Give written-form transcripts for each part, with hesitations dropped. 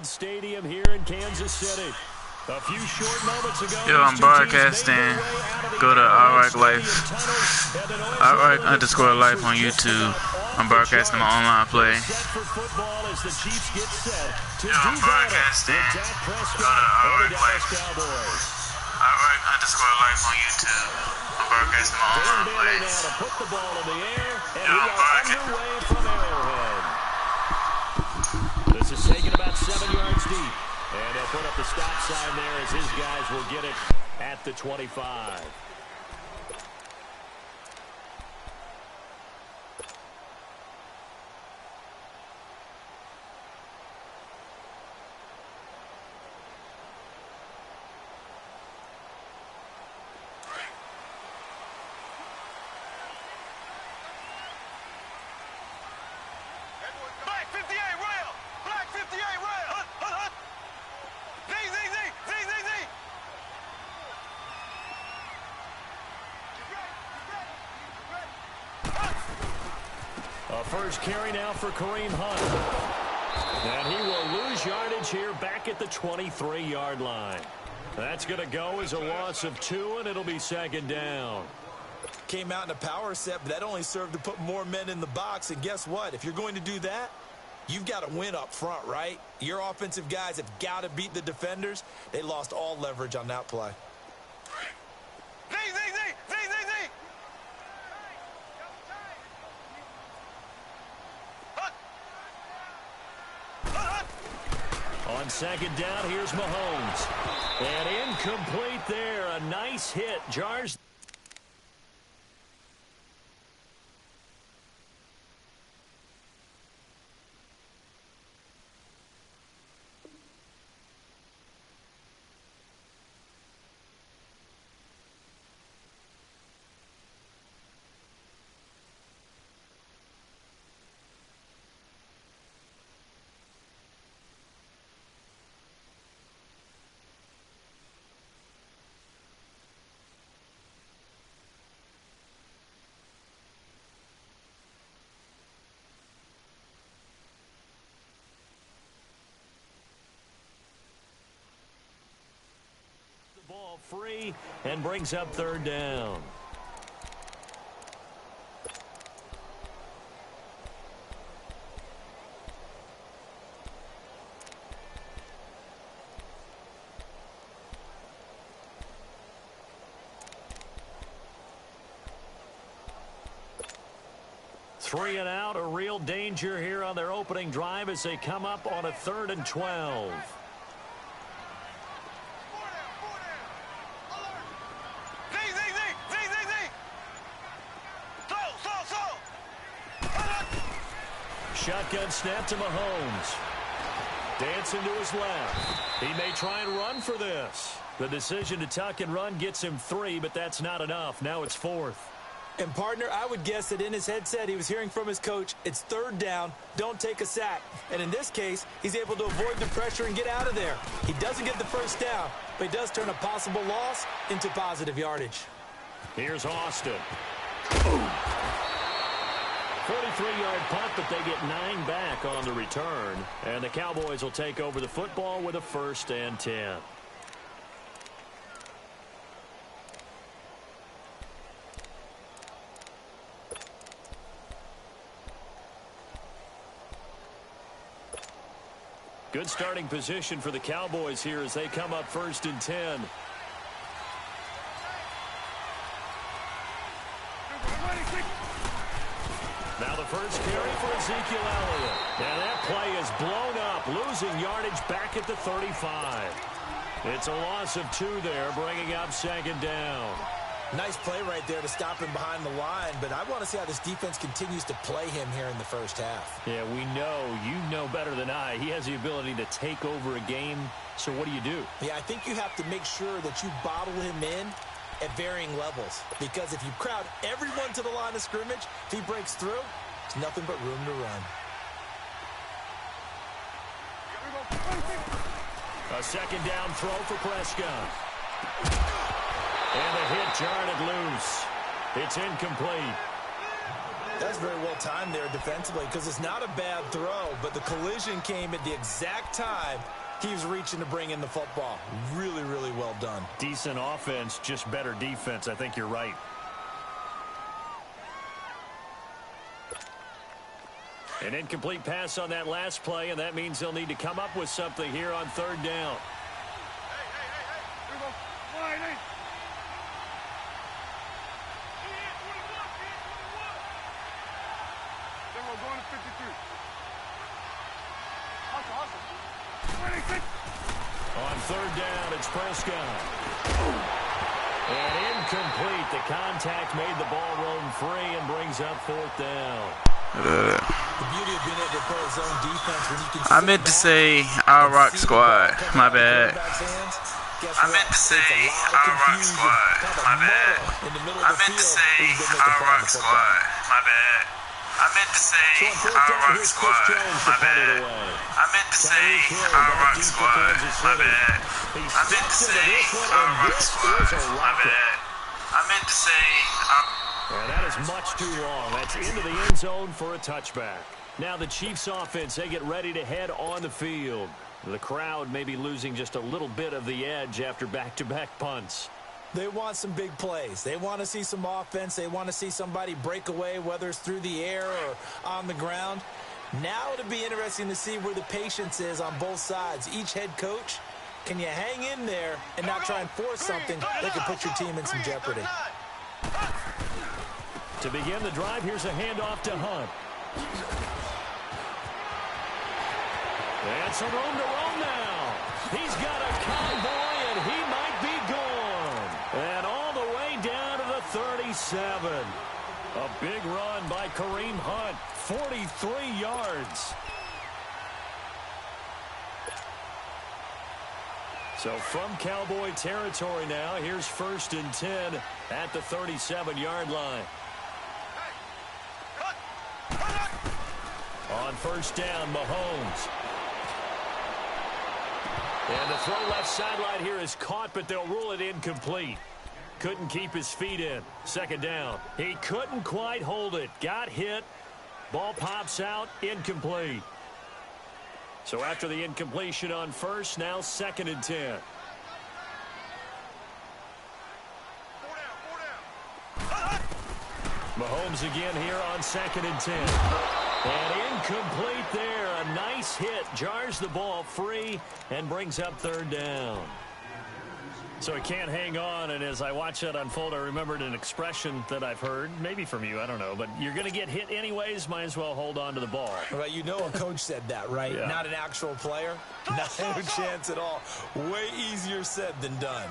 Stadium here in Kansas City. A few short moments ago, I'm broadcasting. Go to Outright_Life on YouTube. I'm broadcasting my online play. I'm broadcasting. Go to Outright_Life on YouTube. I'm broadcasting my online plays. I'm broadcasting. This is taken about 7 yards deep. And he'll put up the stop sign there as his guys will get it at the 25. First carry now for Kareem Hunt. And he will lose yardage here back at the 23-yard line. That's going to go as a loss of 2, and it'll be second down. Came out in a power set, but that only served to put more men in the box. And guess what? If you're going to do that, you've got to win up front, right? Your offensive guys have got to beat the defenders. They lost all leverage on that play. On second down, here's Mahomes. And incomplete there. A nice hit. Jars. Ball free and brings up third down. Three and out, a real danger here on their opening drive as they come up on a 3rd and 12. Shotgun snap to Mahomes. Dancing to his left. He may try and run for this. The decision to tuck and run gets him 3, but that's not enough. Now it's 4th. And, partner, I would guess that in his headset he was hearing from his coach, it's 3rd down, don't take a sack. And in this case, he's able to avoid the pressure and get out of there. He doesn't get the first down, but he does turn a possible loss into positive yardage. Here's Austin. 43-yard punt, but they get 9 back on the return. And the Cowboys will take over the football with a 1st and 10. Good starting position for the Cowboys here as they come up 1st and 10. Now the first carry for Ezekiel Elliott. And that play is blown up, losing yardage back at the 35. It's a loss of 2 there, bringing up second down. Nice play right there to stop him behind the line, but I want to see how this defense continues to play him here in the first half. Yeah, we know. You know better than I. He has the ability to take over a game, so what do you do? Yeah, I think you have to make sure that you bottle him in at varying levels, because if you crowd everyone to the line of scrimmage, if he breaks through, there's nothing but room to run. A second down throw for Prescott. And the hit jarred it loose. It's incomplete. That's very well timed there defensively because it's not a bad throw, but the collision came at the exact time he was reaching to bring in the football. Really, really well done. Decent offense, just better defense. I think you're right. An incomplete pass on that last play, and that means they'll need to come up with something here on third down. On third down, it's Prescott. And incomplete. The contact made the ball roam free and brings up fourth down. The beauty of being able to play his own defense when you can I meant to say our rock squad. My bad. I meant to say our rock squad. My bad. I meant to say our rock squad. My bad. I meant to say our rock squad. My bad. I meant to say our rock squad. My bad. I meant to say our rock squad. My bad. I meant to say our... And that is much too long. That's into the end zone for a touchback. Now the Chiefs offense, they get ready to head on the field. The crowd may be losing just a little bit of the edge after back-to-back punts. They want some big plays. They want to see some offense. They want to see somebody break away, whether it's through the air or on the ground. Now it'll be interesting to see where the patience is on both sides. Each head coach, can you hang in there and not try and force something that could put your team in some jeopardy? To begin the drive, here's a handoff to Hunt. That's a room to roam now. He's got a cowboy, and he might be gone. And all the way down to the 37. A big run by Kareem Hunt, 43 yards. So from Cowboy territory now, here's 1st and 10 at the 37-yard line. On first down, Mahomes. And the throw left sideline here is caught, but they'll rule it incomplete. Couldn't keep his feet in. 2nd down. He couldn't quite hold it. Got hit. Ball pops out. Incomplete. So after the incompletion on first, now 2nd and 10. Mahomes again here on 2nd and 10. And incomplete there. A nice hit. Jars the ball free and brings up 3rd down. So he can't hang on, and as I watch that unfold, I remembered an expression that I've heard, maybe from you, I don't know, but you're going to get hit anyways, might as well hold on to the ball. Well, you know a coach said that, right? Yeah. Not an actual player. No chance at all. Way easier said than done.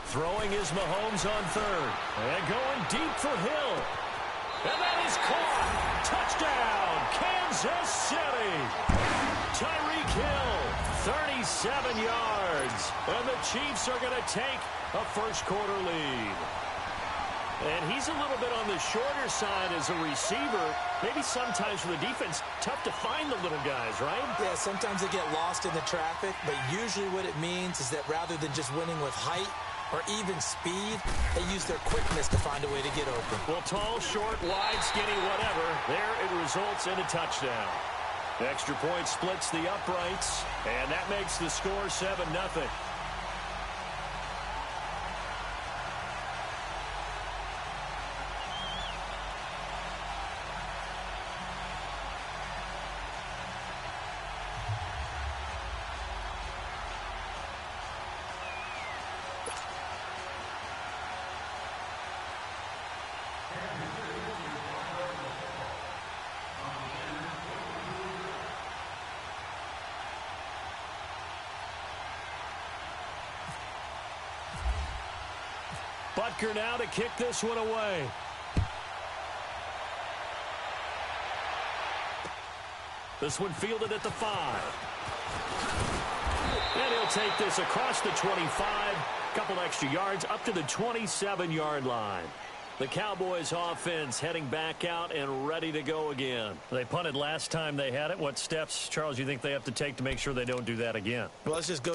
Throwing is Mahomes on 3rd. And going deep for Hill. And that is caught. Touchdown, Kansas City. Tyreek Hill, 37 yards. And the Chiefs are going to take a first-quarter lead. And he's a little bit on the shorter side as a receiver. Maybe sometimes for the defense, tough to find the little guys, right? Yeah, sometimes they get lost in the traffic, but usually what it means is that rather than just winning with height or even speed, they use their quickness to find a way to get open. Well, tall, short, wide, skinny, whatever, there it results in a touchdown. The extra point splits the uprights, and that makes the score 7-0. Butker now to kick this one away. This one fielded at the 5. And he'll take this across the 25. Couple extra yards up to the 27-yard line. The Cowboys offense heading back out and ready to go again. They punted last time they had it. What steps, Charles, you think they have to take to make sure they don't do that again? Well, let's just go.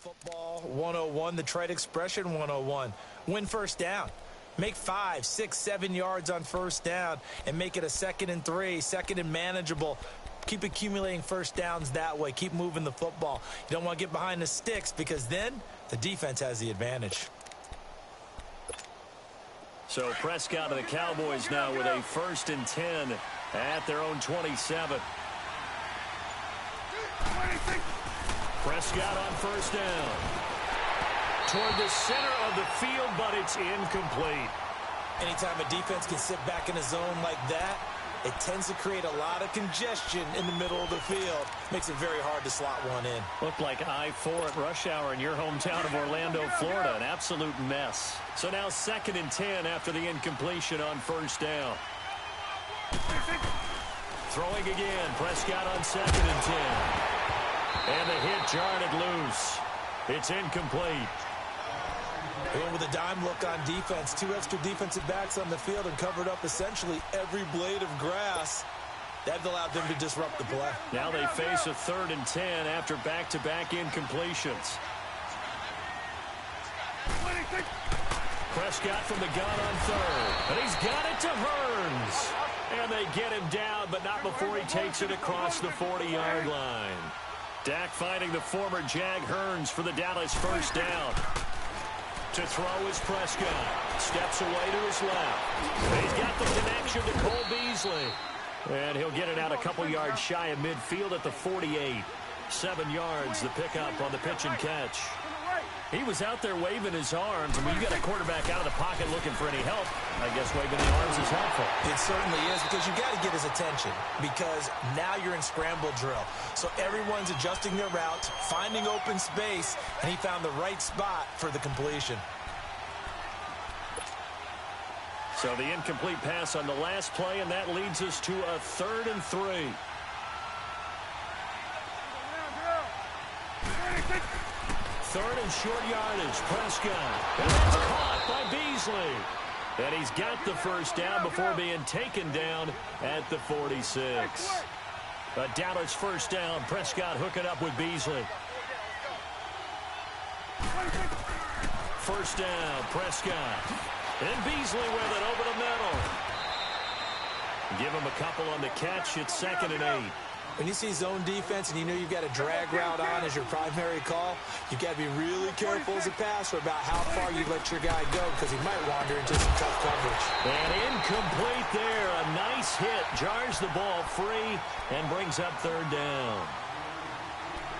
Football 101, the trade expression 101. Win first down. Make 5, 6, 7 yards on first down and make it a 2nd and 3, 2nd and manageable. Keep accumulating first downs that way. Keep moving the football. You don't want to get behind the sticks because then the defense has the advantage. So Prescott of the Cowboys now with a 1st and 10 at their own 27. Prescott on first down. Toward the center of the field, but it's incomplete. Anytime a defense can sit back in a zone like that, it tends to create a lot of congestion in the middle of the field. Makes it very hard to slot one in. Looked like I-4 at rush hour in your hometown of Orlando, Florida. An absolute mess. So now 2nd and 10 after the incompletion on first down. Throwing again. Prescott on 2nd and 10. And the hit jarred it loose. It's incomplete. Going with a dime look on defense. 2 extra defensive backs on the field and covered up essentially every blade of grass. That allowed them to disrupt the play. Now they face a 3rd and 10 after back-to-back incompletions. Prescott from the gun on 3rd. And he's got it to Hearns. And they get him down, but not before he takes it across the 40-yard line. Dak finding the former Jag Hearns for the Dallas first down. To throw is Prescott. Steps away to his left. And he's got the connection to Cole Beasley. And he'll get it out a couple yards shy of midfield at the 48. 7 yards, the pickup on the pitch and catch. He was out there waving his arms, and when you got a quarterback out of the pocket looking for any help, I guess waving the arms is helpful. It certainly is, because you got to get his attention, because now you're in scramble drill. So everyone's adjusting their routes, finding open space, and he found the right spot for the completion. So the incomplete pass on the last play, and that leads us to a 3rd and 3. Third and short yardage, Prescott. And that's caught by Beasley. And he's got the first down before being taken down at the 46. A Dallas first down, Prescott hooking up with Beasley. First down, Prescott. And Beasley with it over the middle. Give him a couple on the catch. It's 2nd and 8. When you see zone defense and you know you've got a drag route on as your primary call, you've got to be really careful as a passer about how far you let your guy go, because he might wander into some tough coverage. And incomplete there. A nice hit. Jars the ball free and brings up 3rd down.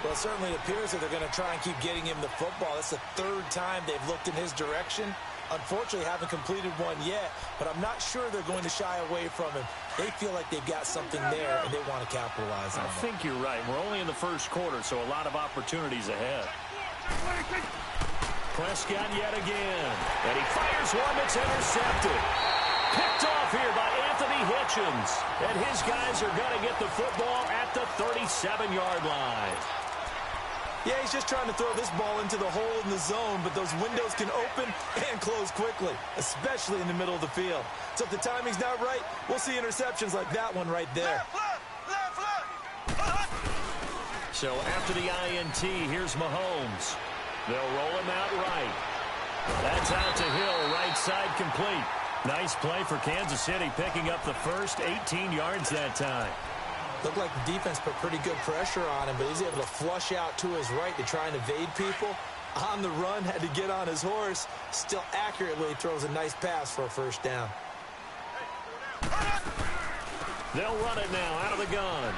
Well, it certainly appears that they're going to try and keep getting him the football. That's the 3rd time they've looked in his direction. Unfortunately, haven't completed one yet, but I'm not sure they're going to shy away from him. They feel like they've got something there, and they want to capitalize on it. I think you're right. We're only in the first quarter, so a lot of opportunities ahead. Prescott yet again. And he fires one that's intercepted. Picked off here by Anthony Hitchens. And his guys are going to get the football at the 37-yard line. Yeah, he's just trying to throw this ball into the hole in the zone, but those windows can open and close quickly, especially in the middle of the field. So if the timing's not right, we'll see interceptions like that one right there. So after the INT, here's Mahomes. They'll roll him out right. That's out to Hill, right side complete. Nice play for Kansas City, picking up the first 18 yards that time. Looked like the defense put pretty good pressure on him, but he's able to flush out to his right to try and evade people. On the run, had to get on his horse. Still accurately throws a nice pass for a first down. They'll run it now out of the gun.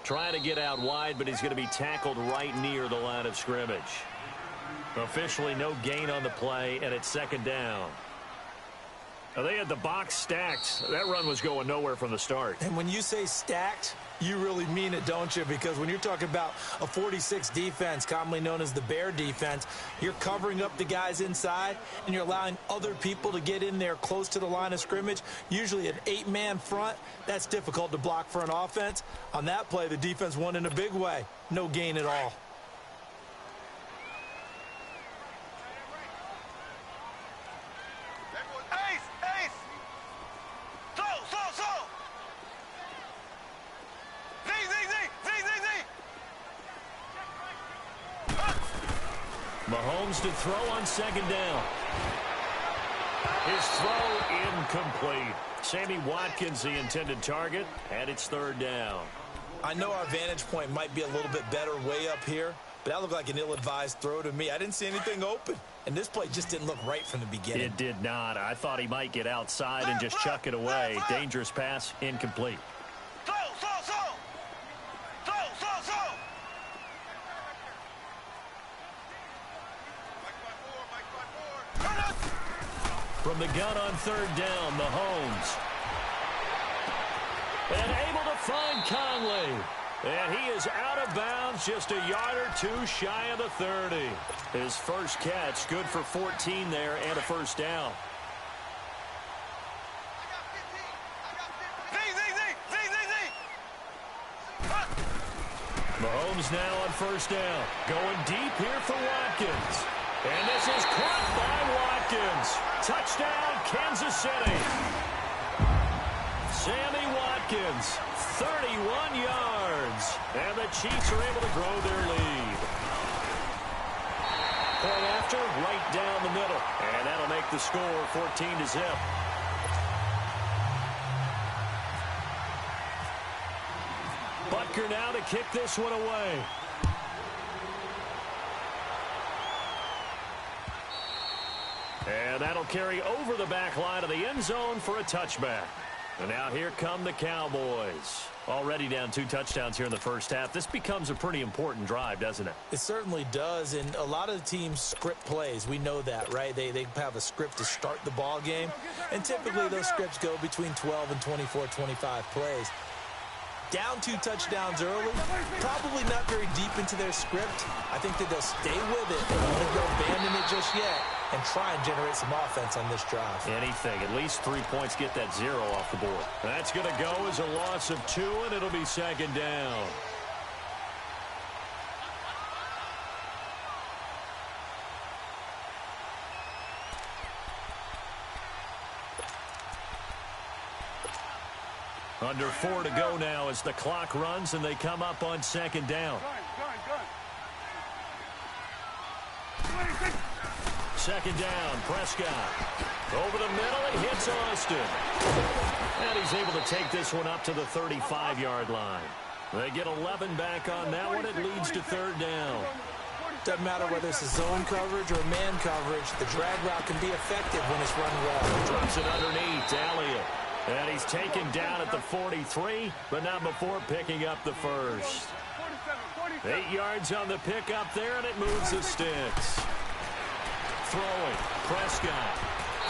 Trying to get out wide, but he's going to be tackled right near the line of scrimmage. Officially no gain on the play, and it's 2nd down. Now, they had the box stacked. That run was going nowhere from the start. And when you say stacked, you really mean it, don't you? Because when you're talking about a 46 defense, commonly known as the Bear defense, you're covering up the guys inside, and you're allowing other people to get in there close to the line of scrimmage, usually an 8-man front. That's difficult to block for an offense. On that play, the defense won in a big way. No gain at all. Mahomes to throw on second down. His throw incomplete. Sammy Watkins, the intended target, and it's third down. I know our vantage point might be a little bit better way up here, but that looked like an ill-advised throw to me. I didn't see anything open, and this play just didn't look right from the beginning. It did not. I thought he might get outside and just chuck it away. Dangerous pass, incomplete. From the gun on third down, Mahomes. And able to find Conley. And he is out of bounds, just a yard or two shy of the 30. His first catch, good for 14 there and a first down. Mahomes now on first down. Going deep here for Watkins. And this is caught by Watkins. Touchdown, Kansas City. Sammy Watkins, 31 yards. And the Chiefs are able to grow their lead. Point after, right down the middle. And that'll make the score 14-0. Butker now to kick this one away. And that'll carry over the back line of the end zone for a touchback. And now here come the Cowboys. Already down 2 touchdowns here in the first half. This becomes a pretty important drive, doesn't it? It certainly does, and a lot of the teams script plays. We know that, right? They have a script to start the ball game, and typically those scripts go between 12 and 24, 25 plays. Down 2 touchdowns early, probably not very deep into their script. I think that they'll stay with it and won't go abandon it just yet and try and generate some offense on this drive. Anything. At least 3 points, get that 0 off the board. That's going to go as a loss of 2, and it'll be second down. Under 4 to go now as the clock runs and they come up on second down. Second down, Prescott. Over the middle, he hits Austin. And he's able to take this one up to the 35-yard line. They get 11 back on that one. It leads to third down. Doesn't matter whether it's a zone coverage or man coverage. The drag route can be effective when it's run well. Drops it underneath, Elliott. And he's taken down at the 43, but not before picking up the first. 8 yards on the pickup there, and it moves the sticks. Throwing, Prescott.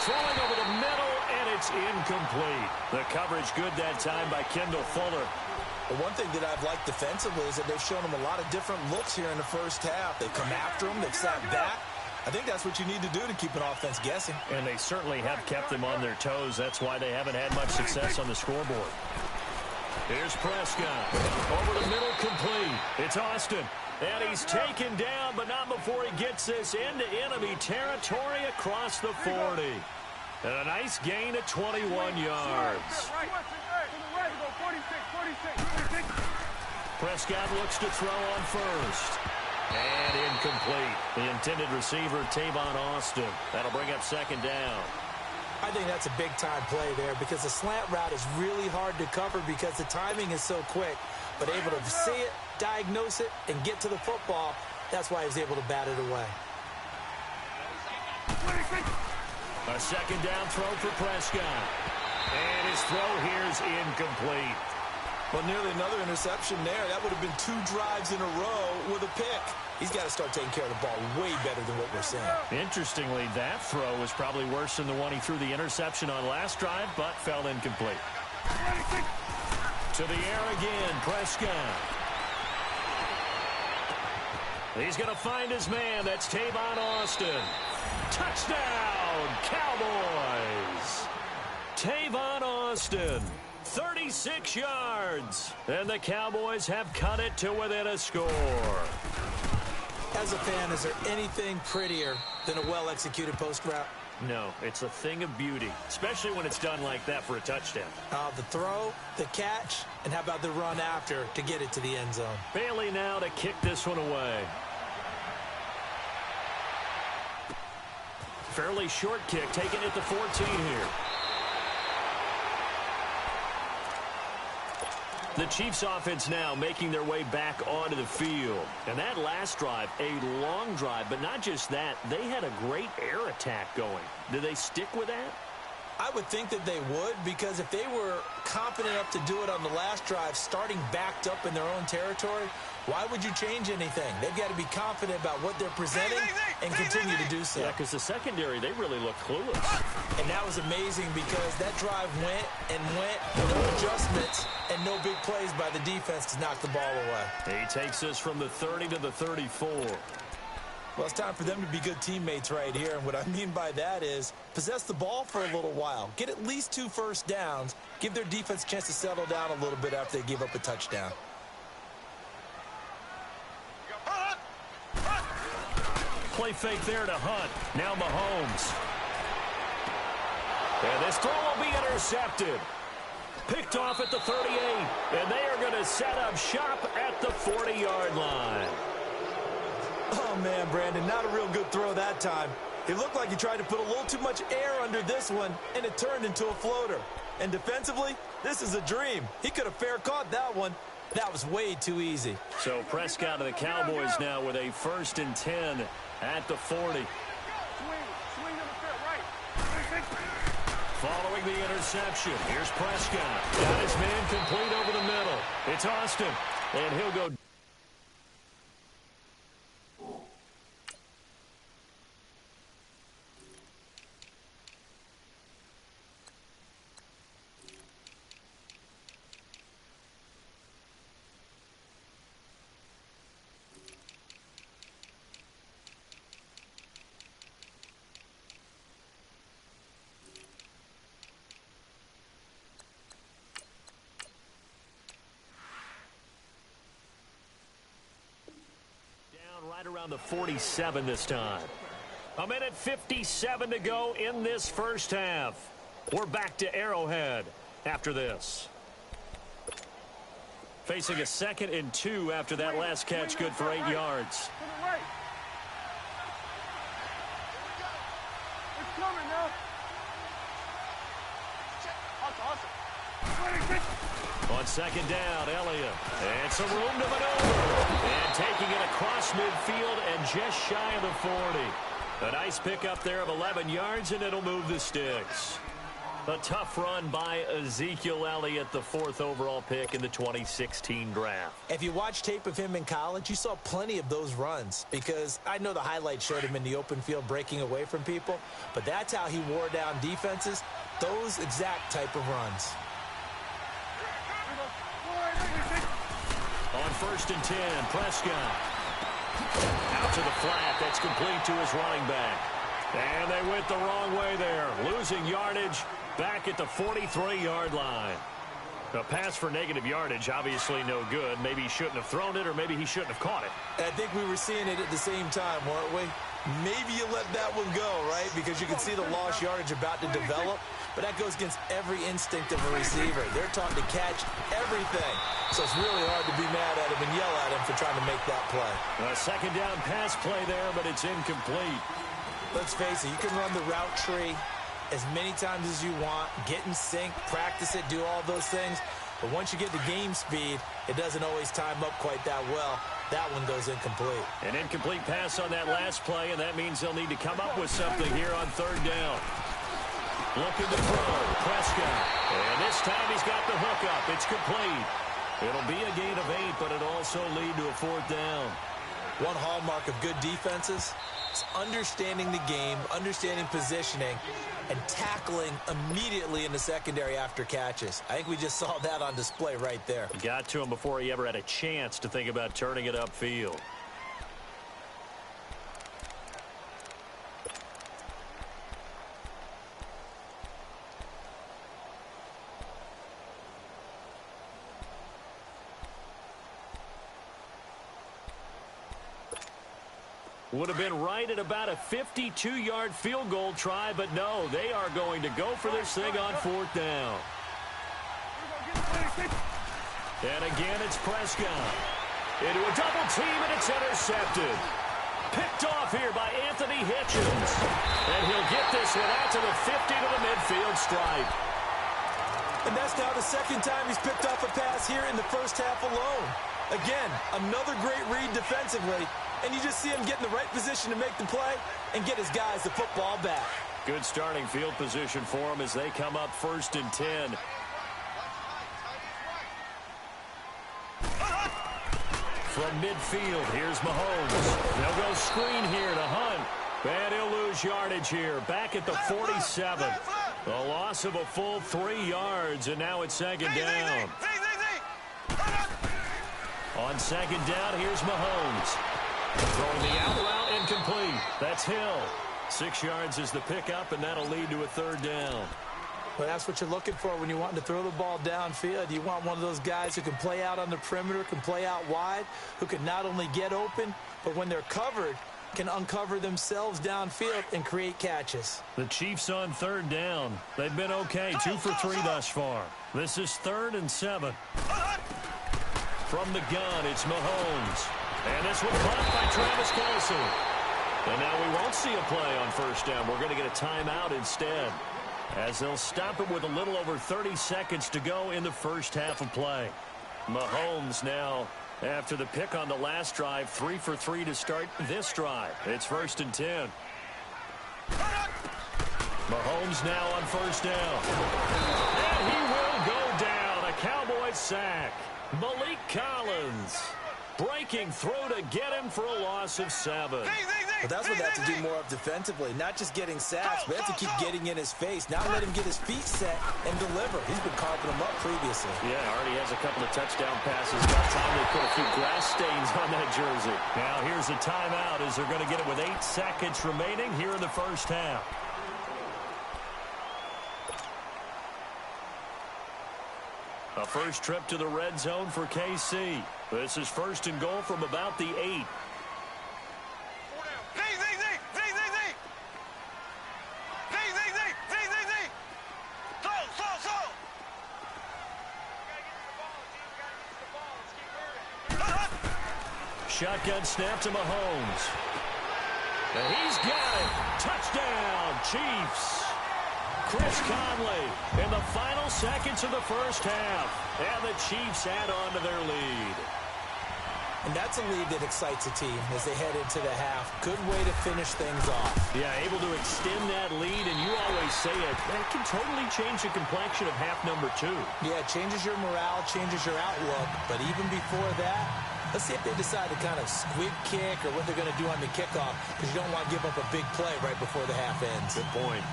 Throwing over the middle, and it's incomplete. The coverage good that time by Kendall Fuller. The one thing that I've liked defensively is that they've shown him a lot of different looks here in the first half. They've come after him, they've sat back. I think that's what you need to do to keep an offense guessing. And they certainly have kept them on their toes. That's why they haven't had much success on the scoreboard. Here's Prescott. Over the middle, complete. It's Austin. And he's taken down, but not before he gets this into enemy territory across the 40. And a nice gain of 21 yards. Prescott looks to throw on first. And incomplete. The intended receiver, Tavon Austin. That'll bring up second down. I think that's a big-time play there because the slant route is really hard to cover because the timing is so quick. But able to see it, diagnose it, and get to the football, that's why he was able to bat it away. A second down throw for Prescott. And his throw here is incomplete. Well, nearly another interception there. That would have been 2 drives in a row with a pick. He's got to start taking care of the ball way better than what we're seeing. Interestingly, that throw was probably worse than the one he threw the interception on last drive, but fell incomplete. To the air again, Prescott. He's going to find his man. That's Tavon Austin. Touchdown, Cowboys. Tavon Austin. 36 yards. And the Cowboys have cut it to within a score. As a fan, is there anything prettier than a well-executed post route? No, it's a thing of beauty, especially when it's done like that for a touchdown. The throw, the catch, and how about the run after to get it to the end zone? Bailey now to kick this one away. Fairly short kick, taken at the 14 here. The Chiefs offense now making their way back onto the field. And that last drive, a long drive, but not just that, they had a great air attack going. Do they stick with that? I would think that they would, because if they were confident enough to do it on the last drive, starting backed up in their own territory, why would you change anything? They've got to be confident about what they're presenting and continue to do so. Yeah, because the secondary, they really look clueless. And that was amazing because that drive went and went, no adjustments, and no big plays by the defense to knock the ball away. He takes us from the 30 to the 34. Well, it's time for them to be good teammates right here, and what I mean by that is possess the ball for a little while, get at least 2 first downs, give their defense a chance to settle down a little bit after they give up a touchdown. Play fake there to Hunt. Now Mahomes. And this throw will be intercepted. Picked off at the 38, and they are going to set up shop at the 40-yard line. Oh, man, Brandon, not a real good throw that time. It looked like he tried to put a little too much air under this one, and it turned into a floater. And defensively, this is a dream. He could have fair caught that one. That was way too easy. So Prescott of the Cowboys now with a 1st and 10 at the 40. Following the interception, here's Prescott. Got his man complete over the middle. It's Austin, and he'll go. Right around the 47 this time. 1:57 to go in this first half. We're back to Arrowhead after this. Facing a 2nd and 2 after that last catch, good for 8 yards. On 2nd down, Elliott. And some room to maneuver. And taking it across midfield and just shy of the 40. A nice pickup there of 11 yards, and it'll move the sticks. A tough run by Ezekiel Elliott, the 4th overall pick in the 2016 draft. If you watch tape of him in college, you saw plenty of those runs, because I know the highlights showed him in the open field breaking away from people, but that's how he wore down defenses, those exact type of runs. On 1st and 10, Prescott. Out to the flat. That's complete to his running back. And they went the wrong way there. Losing yardage back at the 43-yard line. A pass for negative yardage, obviously no good. Maybe he shouldn't have thrown it, or maybe he shouldn't have caught it. I think we were seeing it at the same time, weren't we? Maybe you let that one go, right? Because you can see the lost yardage about to develop. But that goes against every instinct of a receiver. They're taught to catch everything. So it's really hard to be mad at him and yell at him for trying to make that play. A 2nd down pass play there, but it's incomplete. Let's face it, you can run the route tree as many times as you want, get in sync, practice it, do all those things. But once you get to game speed, it doesn't always time up quite that well. That one goes incomplete. An incomplete pass on that last play, and that means they'll need to come up with something here on 3rd down. Looking to throw, Prescott. And this time he's got the hook up. It's complete. It'll be a gain of 8, but it'll also lead to a 4th down. One hallmark of good defenses is understanding the game, understanding positioning, and tackling immediately in the secondary after catches. I think we just saw that on display right there. He got to him before he ever had a chance to think about turning it upfield. Would have been right at about a 52-yard field goal try, but no, they are going to go for this thing on 4th down. And again, it's Prescott. Into a double team, and it's intercepted. Picked off here by Anthony Hitchens. And he'll get this one out to the 50 to the midfield stripe. And that's now the second time he's picked off a pass here in the first half alone. Again, another great read defensively. And you just see him get in the right position to make the play and get his guys the football back. Good starting field position for him as they come up 1st and 10. From midfield, here's Mahomes. They'll go screen here to Hunt. And he'll lose yardage here. Back at the 47. A loss of a full 3 yards, and now it's 2nd down. On 2nd down, here's Mahomes. Throwing the out route incomplete. That's Hill. 6 yards is the pickup, and that'll lead to a 3rd down. Well, that's what you're looking for when you want to throw the ball downfield. You want one of those guys who can play out on the perimeter, can play out wide, who can not only get open, but when they're covered, can uncover themselves downfield and create catches. The Chiefs on 3rd down. They've been okay, 2 for 3 thus far. This is 3rd and 7. From the gun, it's Mahomes. And this one caught by Travis Kelce. And now we won't see a play on 1st down. We're going to get a timeout instead, as they'll stop it with a little over 30 seconds to go in the first half of play. Mahomes now, after the pick on the last drive, 3 for 3 to start this drive. It's 1st and 10. Mahomes now on 1st down. And he will go down. A Cowboys sack. Malik Collins breaking through to get him for a loss of 7. But that's what they have to do more of defensively, not just getting sacks, but have to keep getting in his face. Now let him get his feet set and deliver. He's been carving them up previously. Yeah, already has a couple of touchdown passes. About time they put a few grass stains on that jersey. Now here's a timeout as they're going to get it with 8 seconds remaining here in the first half. A first trip to the red zone for KC. This is 1st and goal from about the 8. Shotgun snap to Mahomes. And he's got it. Touchdown, Chiefs. Chris Conley in the final seconds of the first half. And the Chiefs add on to their lead. And that's a lead that excites a team as they head into the half. Good way to finish things off. Yeah, able to extend that lead, and you always say it, that can totally change the complexion of half number 2. Yeah, it changes your morale, changes your outlook. But even before that, let's see if they decide to kind of squib kick or what they're going to do on the kickoff, because you don't want to give up a big play right before the half ends. Good point.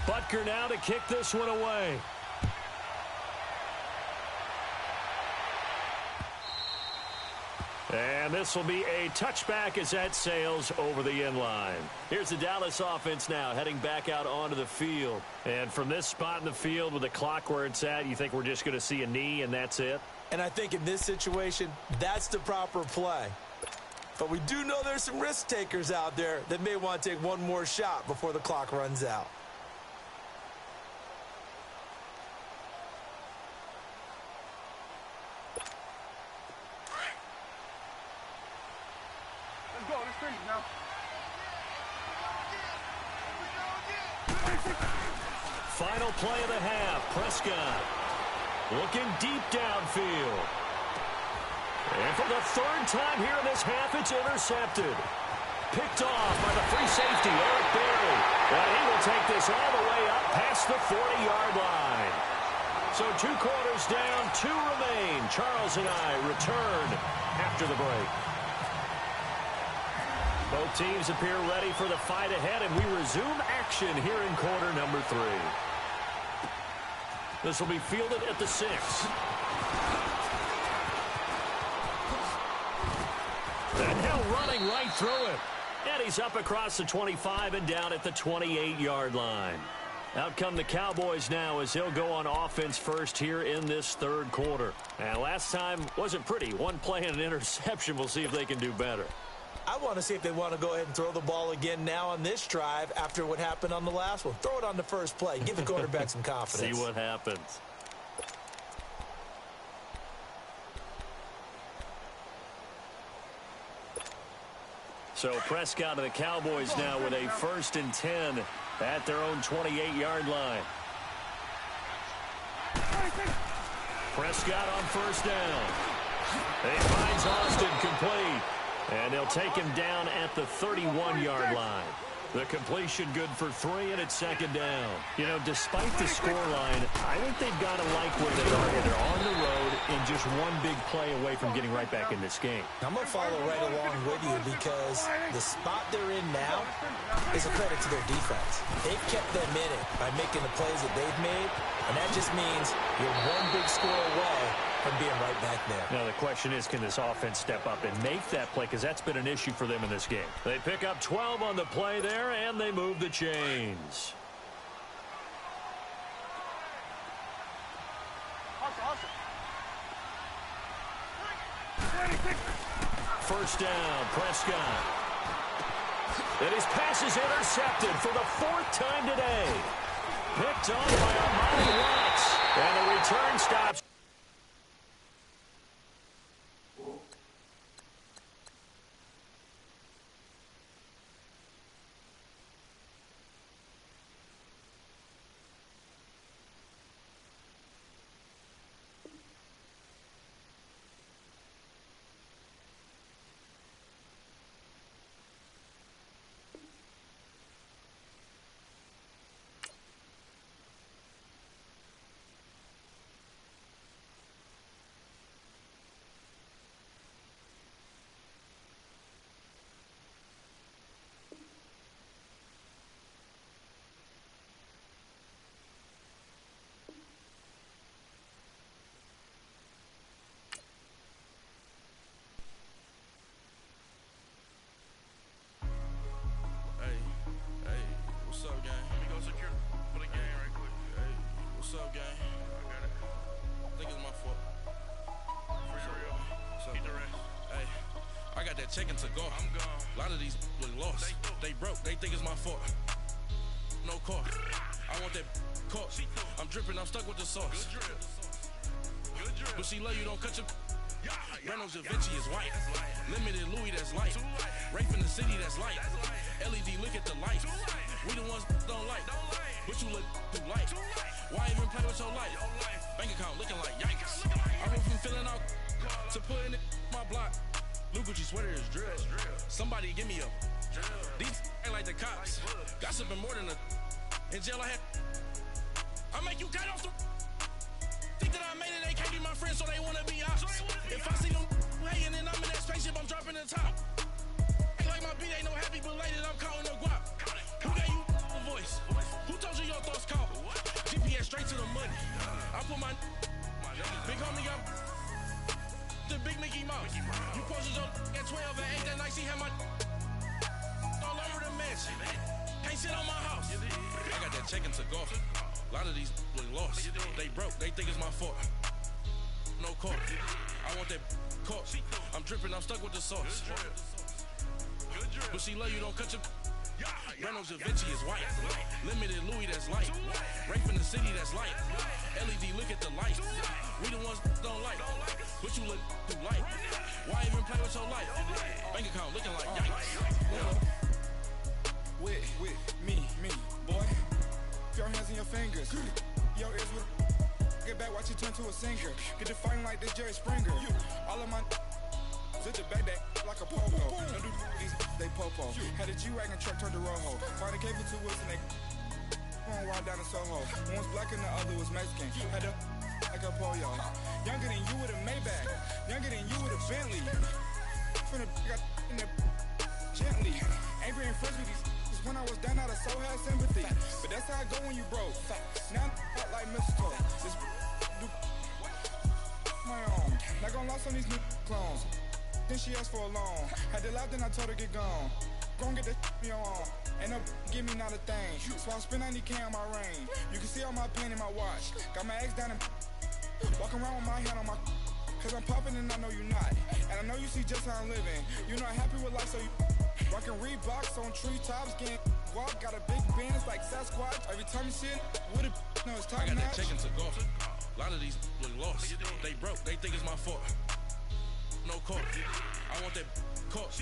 Butker now to kick this one away. And this will be a touchback as that sails over the end line. Here's the Dallas offense now heading back out onto the field. And from this spot in the field with the clock where it's at, you think we're just going to see a knee and that's it? And I think in this situation, that's the proper play. But we do know there's some risk takers out there that may want to take one more shot before the clock runs out. Final play of the half. Prescott looking deep downfield. And for the 3rd time here in this half, it's intercepted. Picked off by the free safety, Eric Berry. And he will take this all the way up past the 40-yard line. So 2 quarters down, 2 remain. Charles and I return after the break. Both teams appear ready for the fight ahead, and we resume action here in quarter number 3. This will be fielded at the 6. And Hill running right through it. And he's up across the 25 and down at the 28-yard line. Out come the Cowboys now as he'll go on offense first here in this 3rd quarter. And last time wasn't pretty. 1 play and an interception. We'll see if they can do better. I want to see if they want to go ahead and throw the ball again now on this drive after what happened on the last one. Throw it on the first play. Give the quarterback some confidence. See what happens. So Prescott and the Cowboys now with a 1st and 10 at their own 28-yard line. Prescott on 1st down. He finds Austin complete. And they'll take him down at the 31-yard line. The completion good for 3, and it's 2nd down. You know, despite the scoreline, I think they've got to like where they are. They're on the road and just one big play away from getting right back in this game. I'm going to follow right along with you because the spot they're in now is a credit to their defense. They've kept them in it by making the plays that they've made, and that just means you're one big score away from being right back there. Now the question is, can this offense step up and make that play? Because that's been an issue for them in this game. They pick up 12 on the play there, and they move the chains. First down, Prescott. And his pass is intercepted for the 4th time today. Picked on by Amari Watts. And the return stops. Checking to go. I'm gone. A lot of these look lost. They broke. They think it's my fault. No car. I want that caught. I'm dripping. I'm stuck with the sauce. Good drip. But she love you. Don't cut your. Reynolds Da Vinci is white. Limited Louis that's light. Rape in the city that's light. LED look at the lights. We the ones don't like. But you look too light. Why even play with your life? Bank account looking like yikes. I went from filling out to putting it in my block. Blue Gucci sweater is drill. Somebody give me a These ain't like the cops. Gossiping more than a in jail I had. I make you cut off the think that I made it, they can't be my friends, so they wanna be ops. If I see them hating and I'm in that spaceship, I'm dropping the top. Ain't like my beat ain't no happy belated, I'm counting the guap. Who gave you a voice? Who told you your thoughts count? GPS straight to the money. I put my big homie got the big Mickey Mouse. You posted up at 12 and 8 that night, she had my all over the mansion. Can't sit on my house. I got that checking to go. A lot of these look lost. They broke, they think it's my fault. No car. I want that caught. I'm dripping, I'm stuck with the sauce. But she love you, don't cut your. Reynolds Da Vinci is white. Limited Louis that's light. Rape in the city that's light. LED look at the lights. We the ones don't like. But you look too light. Why even play with your life? Bank account looking like yikes. With me, boy. Your hands in your fingers. Your ears with get back, watch you turn to a singer. Get the fighting like this Jerry Springer. All of my sit the back that like a popo. Don't do these, they popo. Had a G-Wagon truck turned to Rojo. Find a cable 2 wheels and they one ride down to Soho. One was black and the other was Mexican. Had a like a pollo. Younger than you with a Maybach. Younger than you with a Bentley. From the got in there gently. Ain't being friends with these when I was down out of soul had sympathy. But that's how I go when you broke. Now I'm like mistletoe. This do my own. Not gonna lost on these new clones. Then she asked for a loan. Had to laugh, then I told her get gone. Gon' get that me on. Ain't no give me not a thing. So I spend 90K on my ring. You can see all my pain in my watch. Got my ex down and walking around with my hand on my. Cause I'm popping and I know you not. And I know you see just how I'm living. You're not happy with life, so you rockin' Reeboks on treetops, getting walk. Got a big band, it's like Sasquatch. Every time you see it, with it, no, it's top I got that notch. check into golf. A lot of these look lost. They broke, they think it's my fault. No call. I want that caught.